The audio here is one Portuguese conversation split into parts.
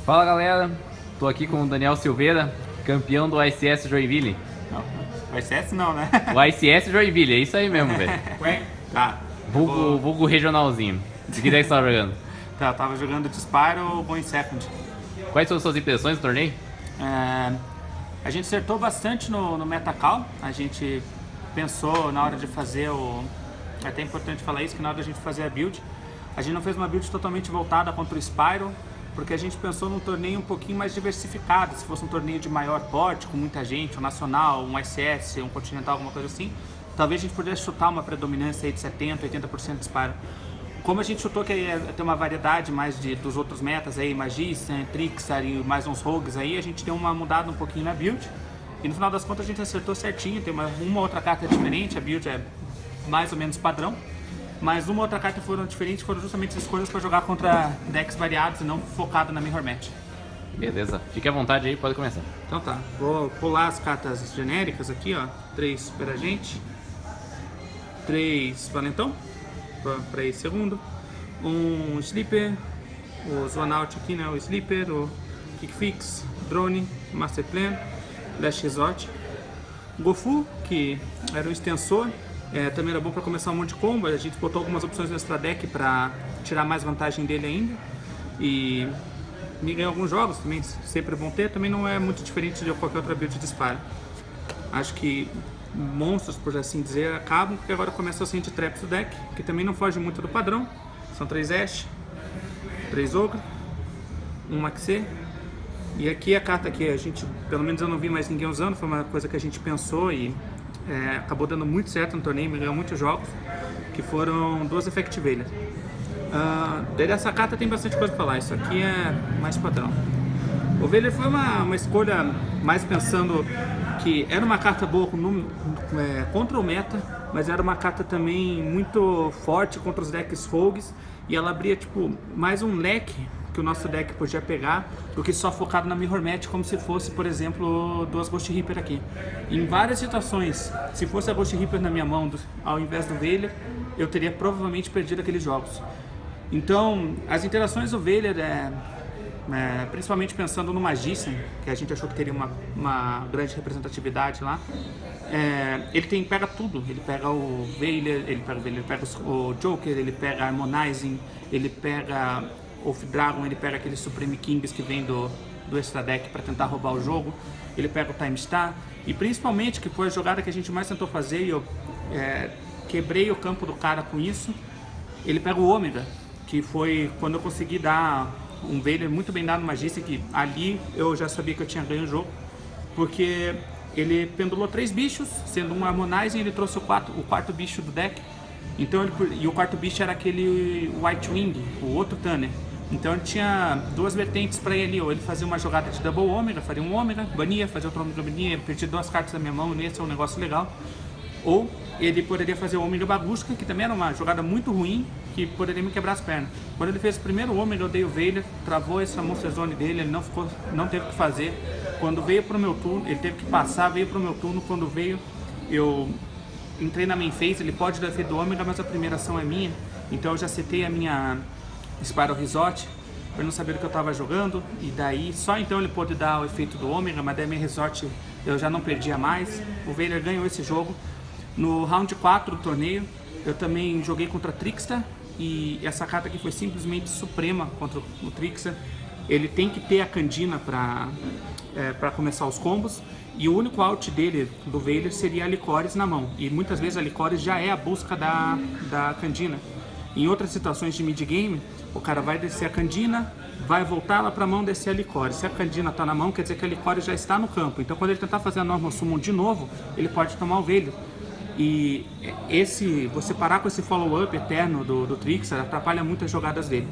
Fala galera, tô aqui com o Daniel Silveira, campeão do ICS Joinville. Não, o ICS não, né? O ICS Joinville, é isso aí mesmo, velho. Ué? Tá. Vulgo regionalzinho. De que deck você tava jogando? Tá, eu tava jogando de Spyro Going Second. Quais são as suas impressões do torneio? A gente acertou bastante no Metacall. A gente pensou na hora de fazer o... É até importante falar isso, que na hora da gente fazer a build, a gente não fez uma build totalmente voltada contra o Spyro, porque a gente pensou num torneio um pouquinho mais diversificado. Se fosse um torneio de maior porte, com muita gente, um nacional, um ICS, um continental, alguma coisa assim, talvez a gente pudesse chutar uma predominância aí de 70%, 80% de Spyro. Como a gente chutou que ia ter uma variedade mais dos outros metas aí, Magician, Trickster e mais uns rogues aí, a gente deu uma mudada um pouquinho na build. E no final das contas a gente acertou certinho, tem uma outra carta diferente, a build é mais ou menos padrão. Mas uma outra carta foram diferentes, foram justamente as escolhas para jogar contra decks variados e não focado na Mirror Match. Beleza, fique à vontade aí, pode começar. Então tá, vou pular as cartas genéricas aqui, ó. 3 Super Agente, 3 Valentão, para esse segundo, um Sleeper, o Zoanaut aqui, né, o Sleeper, o Kickfix, Drone, Master Plan, Last Resort, Gofu, que era um extensor, também era bom para começar um monte de combo. A gente botou algumas opções no extra deck para tirar mais vantagem dele ainda, e me ganhou alguns jogos também, sempre bom ter, também não é muito diferente de qualquer outra build de disparo. Acho que monstros, por assim dizer, acabam, porque agora começa o Sand Traps do deck, que também não foge muito do padrão. São 3 Ash, 3 Ogre, 1 Maxê. E aqui a carta que a gente, pelo menos eu não vi mais ninguém usando, foi uma coisa que a gente pensou e acabou dando muito certo no torneio, me ganhou muitos jogos, que foram 2 Effect Veiler. Dessa carta tem bastante coisa pra falar, isso aqui é mais padrão. O Veiler foi uma escolha mais pensando que era uma carta boa contra o meta, mas era uma carta também muito forte contra os decks rogues, e ela abria tipo mais um leque que o nosso deck podia pegar do que só focado na Mirror Match, como se fosse, por exemplo, 2 Ghost Reaper aqui. Em várias situações, se fosse a Ghost Reaper na minha mão ao invés do Veiler, eu teria provavelmente perdido aqueles jogos. Então, as interações do Veiler principalmente pensando no Magician, que a gente achou que teria uma grande representatividade lá, ele pega tudo. Ele pega o Veiler, ele pega o Joker, ele pega Harmonizing, ele pega Wolf Dragon, ele pega aqueles Supreme Kings que vem do extra deck para tentar roubar o jogo, ele pega o Time Star, e principalmente, que foi a jogada que a gente mais tentou fazer, e eu quebrei o campo do cara com isso, ele pega o Ômega, que foi quando eu consegui dar um Veiler muito bem dado no Magician, que ali eu já sabia que eu tinha ganho o jogo, porque ele pendulou 3 bichos, sendo um Harmonizing, ele trouxe o quarto bicho do deck. Então e o quarto bicho era aquele White Wing, o outro Tanner. Então ele tinha 2 vertentes para ele, ou ele fazia uma jogada de Double Ômega, faria um Ômega, bania, fazia outro Ômega, bania, perdia 2 cartas da minha mão, nesse é um negócio legal. Ou ele poderia fazer o Ômega Bagusca, que também era uma jogada muito ruim, que poderia me quebrar as pernas. Quando ele fez o primeiro Ômega, eu dei o Veiler, travou essa Monster Zone dele, ele não teve o que fazer. Quando veio pro meu turno, ele teve que passar, veio pro meu turno, quando veio, eu entrei na main phase, ele pode dar efeito do Ômega, mas a primeira ação é minha, então eu já setei a minha Spiral Resort, para não saber o que eu estava jogando, e daí só então ele pôde dar o efeito do Ômega, mas daí a minha Resort eu já não perdia mais. O Veiler ganhou esse jogo. No round 4 do torneio, eu também joguei contra Trickster, e essa carta aqui foi simplesmente suprema contra o Trickster. Ele tem que ter a Candina para começar os combos, e o único out dele, do Veiler, seria a Licores na mão, e muitas vezes a Licores já é a busca da Candina. Em outras situações de mid-game, o cara vai descer a Candina, vai voltar lá para a mão, descer a Licores. Se a Candina está na mão, quer dizer que a Licores já está no campo, então quando ele tentar fazer a Normal Summon de novo, ele pode tomar o Veiler. E você parar com esse follow-up eterno do Trickster atrapalha muito as jogadas dele.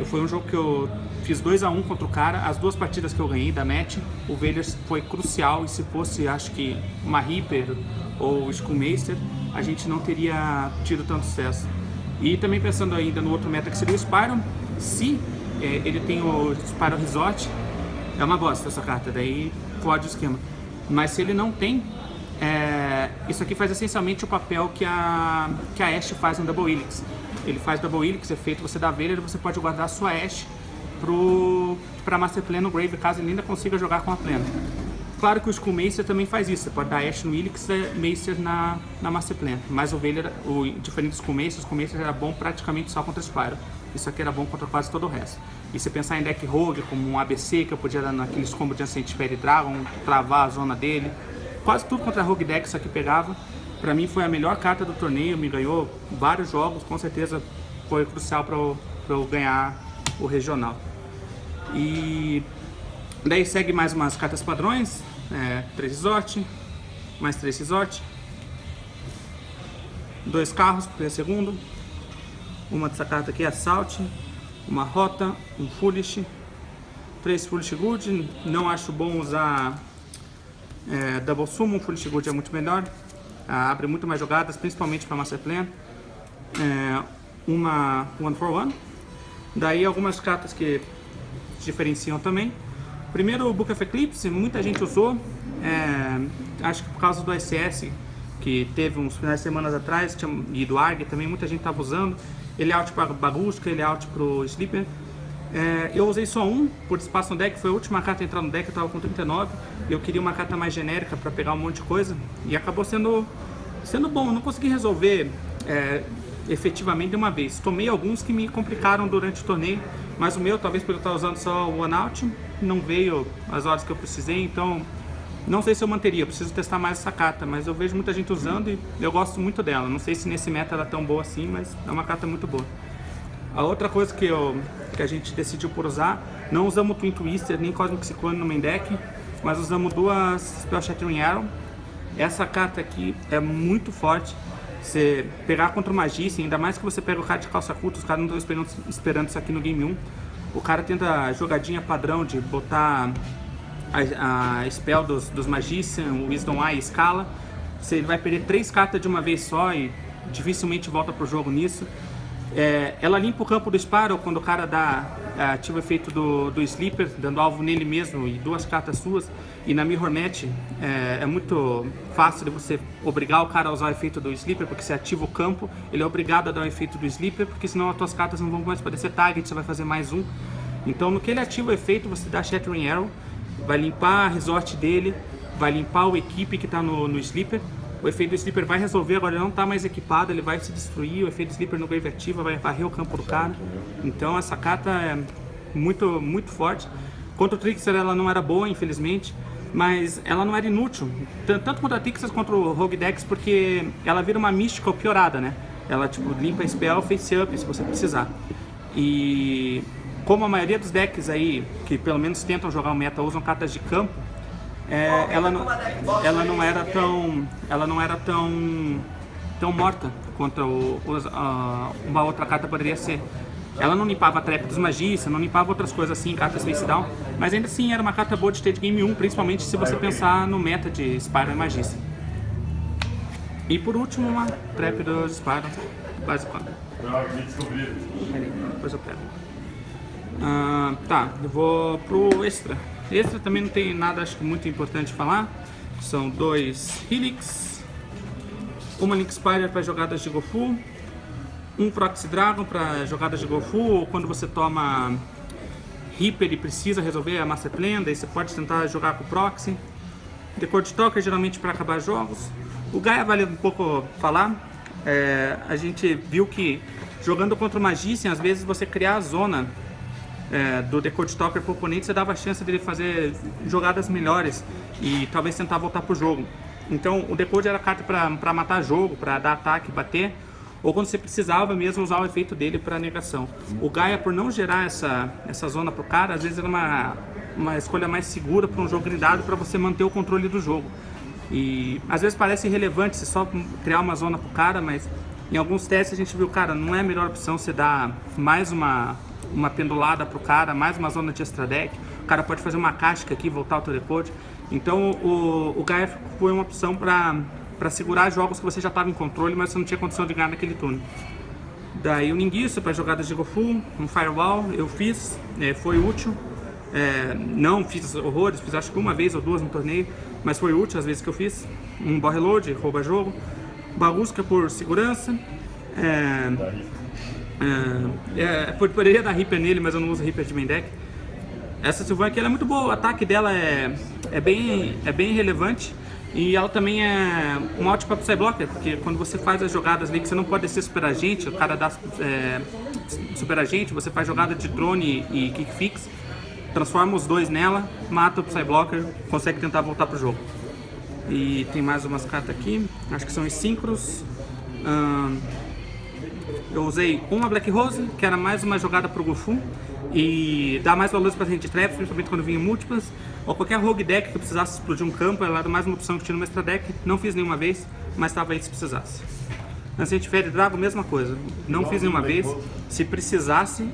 Foi um jogo que eu fiz 2 a 1 contra o cara, as 2 partidas que eu ganhei da match, o Veiler foi crucial, e se fosse, acho que, uma Reaper ou Skullmaster, a gente não teria tido tanto sucesso. E também pensando ainda no outro meta que seria o Spyro, se ele tem o Spyro Resort, é uma bosta essa carta, daí fode o esquema. Mas se ele não tem, isso aqui faz essencialmente o papel que a Ashe faz no Double Helix. Ele faz Double Helix, efeito você dá Veiler, e você pode guardar a sua Ashe para Master Plan no Grave, caso ele ainda consiga jogar com a Plan. Claro que o Skull Maester também faz isso, você pode dar Ash no Elix e Maester na Master Plan. Mas o Veiler, diferente do Skull Maester era bom praticamente só contra Spyro. Isso aqui era bom contra quase todo o resto. E se pensar em deck Rogue, como um ABC, que eu podia dar naqueles combos de Ancient Fairy Dragon, travar a zona dele. Quase tudo contra Rogue Deck isso aqui pegava. Pra mim foi a melhor carta do torneio, me ganhou vários jogos, com certeza foi crucial pra eu ganhar o regional. E daí segue mais umas cartas padrões, 3 Exort, mais 3 Exort, 2 carros por segundo, uma dessa carta aqui é Assault, uma Rota, um Foolish, 3 Foolish Good. Não acho bom usar Double Summon, Foolish Good é muito melhor, abre muito mais jogadas, principalmente para Master Plan. Uma One for One. Daí algumas cartas que diferenciam também. Primeiro, o Book of Eclipse, muita gente usou, acho que por causa do SS, que teve uns finais de semana atrás, e do ARG também, muita gente estava usando. Ele é out para Baguska, ele é out pro Sleeper. Eu usei só um, por espaço no deck, foi a última carta a entrar no deck, eu estava com 39, e eu queria uma carta mais genérica para pegar um monte de coisa, e acabou sendo bom. Eu não consegui resolver efetivamente de uma vez. Tomei alguns que me complicaram durante o torneio, mas o meu, talvez porque eu estava usando só o One Out, não veio as horas que eu precisei, então não sei se eu manteria, preciso testar mais essa carta, mas eu vejo muita gente usando e eu gosto muito dela. Não sei se nesse meta ela é tão boa assim, mas é uma carta muito boa. A outra coisa que a gente decidiu por usar, não usamos Twin Twister nem Cosmic Cyclone no main deck, mas usamos duas Spell Shattering Arrow. Essa carta aqui é muito forte. Você pegar contra o Magician, ainda mais que você pega o cara de calça curta, os caras não estão esperando isso aqui no Game 1. O cara tenta a jogadinha padrão de botar a spell dos Magician, o Wisdom Eye e Scala. Você vai perder 3 cartas de uma vez só e dificilmente volta pro jogo nisso. Ela limpa o campo do Spyro quando o cara ativa o efeito do Sleeper, dando alvo nele mesmo e 2 cartas suas. E na Mirror Match é muito fácil de você obrigar o cara a usar o efeito do Sleeper, porque você ativa o campo, ele é obrigado a dar o efeito do Sleeper, porque senão as tuas cartas não vão mais poder ser target, você vai fazer mais um. Então no que ele ativa o efeito, você dá Shattering Arrow, vai limpar a resort dele, vai limpar o equipe que está no Sleeper. O efeito do Sleeper vai resolver, agora ele não está mais equipado, ele vai se destruir, o efeito do Sleeper no Grave ativa, vai varrer o campo do cara. Então essa carta é muito, muito forte. Contra o Trickster ela não era boa, infelizmente, mas ela não era inútil, tanto contra a Trickster quanto o Rogue Dex, porque ela vira uma Mystical piorada, né? Ela tipo limpa spell, face up se você precisar. E como a maioria dos decks aí, que pelo menos tentam jogar o meta, usam cartas de campo, ela não era tão morta quanto uma outra carta poderia ser. Ela não limpava a trap dos Magician, não limpava outras coisas assim, cartas face down, mas ainda assim era uma carta boa de ter de Game 1, principalmente se você pensar no meta de Spyro e Magician. E por último, uma trap do Spyro, básico. Depois eu pego. Tá, eu vou pro Extra. Extra também não tem nada, acho que muito importante de falar. São 2 Helix, uma Link Spider para jogadas de Gofu, um Proxy Dragon para jogadas de Gofu, ou quando você toma Reaper e precisa resolver a Master Plan, daí você pode tentar jogar com o Proxy. Decode Talker geralmente para acabar jogos. O Gaia vale um pouco falar. A gente viu que jogando contra o Magician, às vezes você criar a zona do Decode Talker para o oponente, você dava a chance dele fazer jogadas melhores e talvez tentar voltar pro jogo. Então o Decode era carta para matar jogo, para dar ataque, bater, ou quando você precisava mesmo usar o efeito dele para negação. O Gaia, por não gerar essa zona pro cara, às vezes era uma escolha mais segura para um jogo grindado, para você manter o controle do jogo. E às vezes parece irrelevante você só criar uma zona pro cara, mas em alguns testes a gente viu, cara, não é a melhor opção você dar mais uma pendulada pro cara, mais uma zona de extra deck. O cara pode fazer uma casca aqui e voltar ao Decode. Então o Gaia foi uma opção para segurar jogos que você já estava em controle, mas você não tinha condição de ganhar naquele turno. Daí o Ninguiço para jogadas de Gofu, um Firewall, eu fiz, foi útil. Não fiz horrores, fiz acho que uma vez ou duas no torneio, mas foi útil as vezes que eu fiz. Um Ball Reload, rouba jogo. Baguska por segurança. Poderia dar Reaper nele, mas eu não uso Reaper de main deck. Essa Sylvan aqui ela é muito boa, o ataque dela é bem relevante. E ela também é uma ótima Psyblocker, porque quando você faz as jogadas ali que você não pode descer super agente, o cara dá super agente, você faz jogada de drone e kick fix, transforma os dois nela, mata o Psyblocker, consegue tentar voltar pro jogo. E tem mais umas cartas aqui, acho que são os Synchros. Eu usei uma Black Rose, que era mais uma jogada pro Gofu, e dá mais valores para gente trap, principalmente quando vinha múltiplas, ou qualquer rogue deck que precisasse explodir um campo, ela era mais uma opção que tinha no extra deck. Não fiz nenhuma vez, mas estava aí se precisasse. Ancient Fairy Dragon, mesma coisa, não fiz nenhuma vez, se precisasse,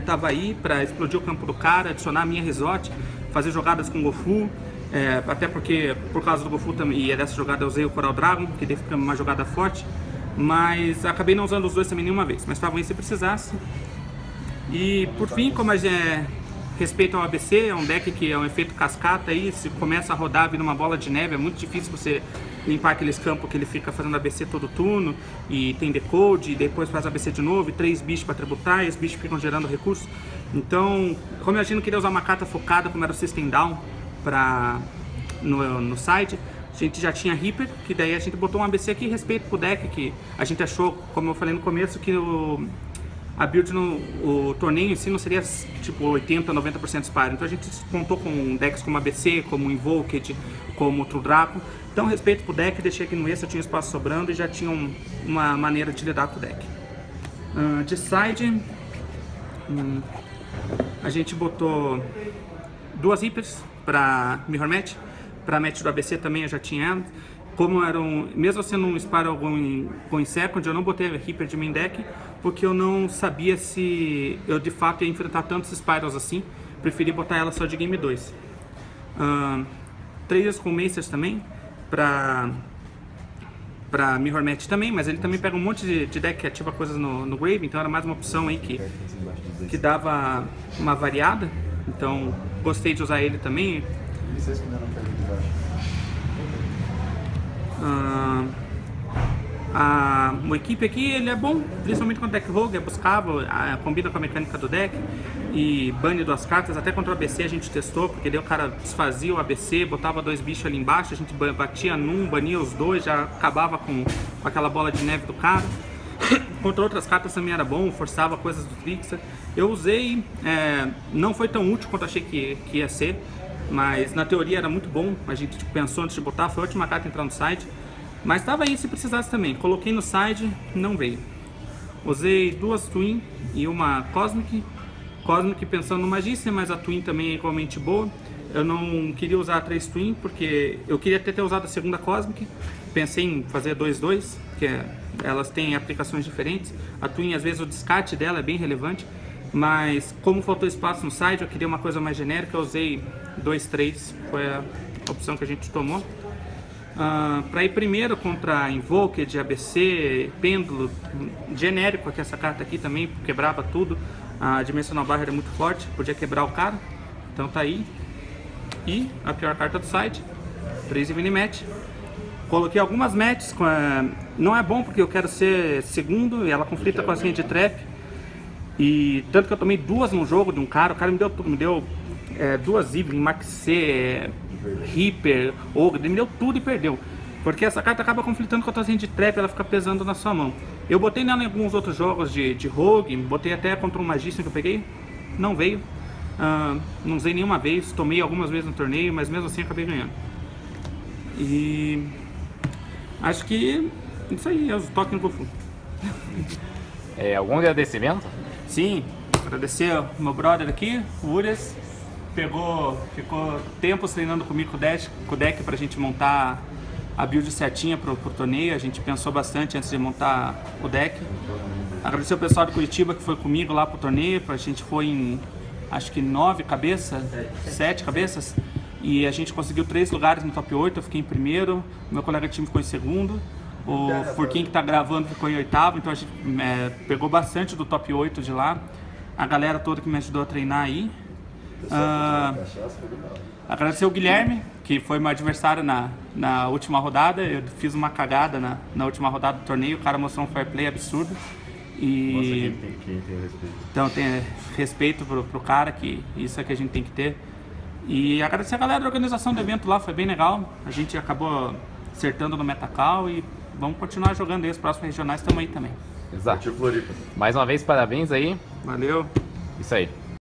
tava aí para explodir o campo do cara, adicionar a minha resort, fazer jogadas com Gofu, até porque por causa do Gofu e dessa jogada eu usei o Coral Dragon, que deve ficar uma jogada forte, mas acabei não usando os dois também nenhuma vez, mas estavam aí se precisasse. E por fim, como respeito ao ABC, é um deck que é um efeito cascata aí, se começa a rodar vindo uma bola de neve, é muito difícil você limpar aqueles campos que ele fica fazendo ABC todo turno, e tem decode, e depois faz ABC de novo, e 3 bichos para tributar, e os bichos ficam gerando recursos. Então, como eu não queria usar uma carta focada, como era o System Down, no side, a gente já tinha Reaper, que daí a gente botou um ABC aqui, respeito pro deck, que a gente achou, como eu falei no começo, que a build o torneio em si não seria tipo 80, 90% Spire. Então a gente contou com decks como ABC, como Invoked, como True Draco. Então respeito pro deck, deixei aqui no extra, eu tinha espaço sobrando e já tinha uma maneira de lidar com o deck. De side, a gente botou 2 Reapers para Mirror Match. Para match do ABC também eu já tinha ela. Como mesmo sendo um Spiral Going Second, eu não botei a Reaper de main deck, porque eu não sabia se eu de fato ia enfrentar tantos Spirals assim. Preferi botar ela só de Game 2. 3 com Macers também, pra Mirror Match também, mas ele também pega um monte de deck que ativa coisas no Grave, então era mais uma opção aí que dava uma variada. Então gostei de usar ele também. O equipe aqui ele é bom, principalmente quando o deck rogue, é buscável, combina com a mecânica do deck e bane 2 cartas. Até contra o ABC a gente testou, porque daí o cara desfazia o ABC, botava 2 bichos ali embaixo, a gente batia num, bania os 2, já acabava com aquela bola de neve do cara. Contra outras cartas também era bom, forçava coisas do Trickster. Eu usei, não foi tão útil quanto achei que ia ser, mas na teoria era muito bom. A gente pensou antes de botar, foi a última carta a entrar no site. Mas estava aí se precisasse também. Coloquei no side, não veio. Usei 2 Twin e uma Cosmic. Cosmic pensando no Magícia, mas a Twin também é igualmente boa. Eu não queria usar a 3 Twin, porque eu queria ter usado a segunda Cosmic. Pensei em fazer 2-2, porque elas têm aplicações diferentes. A Twin, às vezes, o descarte dela é bem relevante. Mas como faltou espaço no side, eu queria uma coisa mais genérica. Eu usei 2-3, foi a opção que a gente tomou. Para ir primeiro contra Invoked, ABC, Pêndulo, genérico, que essa carta aqui também quebrava tudo. A Dimensional Barrier é muito forte, podia quebrar o cara, então tá aí. E a pior carta do site, Freeze Mini Match. Coloquei algumas matches, não é bom porque eu quero ser segundo e ela conflita com a linha de trap. E tanto que eu tomei 2 num jogo de um cara, o cara me deu tudo, me deu 2 Evelyn, Max C, Reaper, Ogre, ele me deu tudo e perdeu. Porque essa carta acaba conflitando com a tua de trap, ela fica pesando na sua mão. Eu botei nela em alguns outros jogos de rogue, botei até contra um Magician que eu peguei, não veio. Não usei nenhuma vez, tomei algumas vezes no torneio, mas mesmo assim acabei ganhando. E acho que isso aí, é os toques no Gofu. Algum agradecimento? Sim, agradecer ao meu brother aqui, o Ures. Ficou tempos treinando comigo com o deck pra gente montar a build certinha pro torneio. A gente pensou bastante antes de montar o deck. Agradecer o pessoal de Curitiba que foi comigo lá pro torneio. A gente foi em, acho que 9 cabeças, 7 cabeças. E a gente conseguiu 3 lugares no top 8, eu fiquei em primeiro. Meu colega de time ficou em segundo. O Furquim que tá gravando ficou em 8º, então a gente pegou bastante do top 8 de lá. A galera toda que me ajudou a treinar aí. Agradecer o Guilherme, que foi meu adversário na última rodada. Eu fiz uma cagada na última rodada do torneio, o cara mostrou um fair play absurdo. E Quem tem respeito. então tem respeito pro cara, que isso é que a gente tem que ter. E agradecer a galera da organização do evento lá, foi bem legal. A gente acabou acertando no Metacal e vamos continuar jogando aí. Os próximos regionais estamos aí também. Exato. Partiu Floripa. Mais uma vez, parabéns aí. Valeu! Isso aí.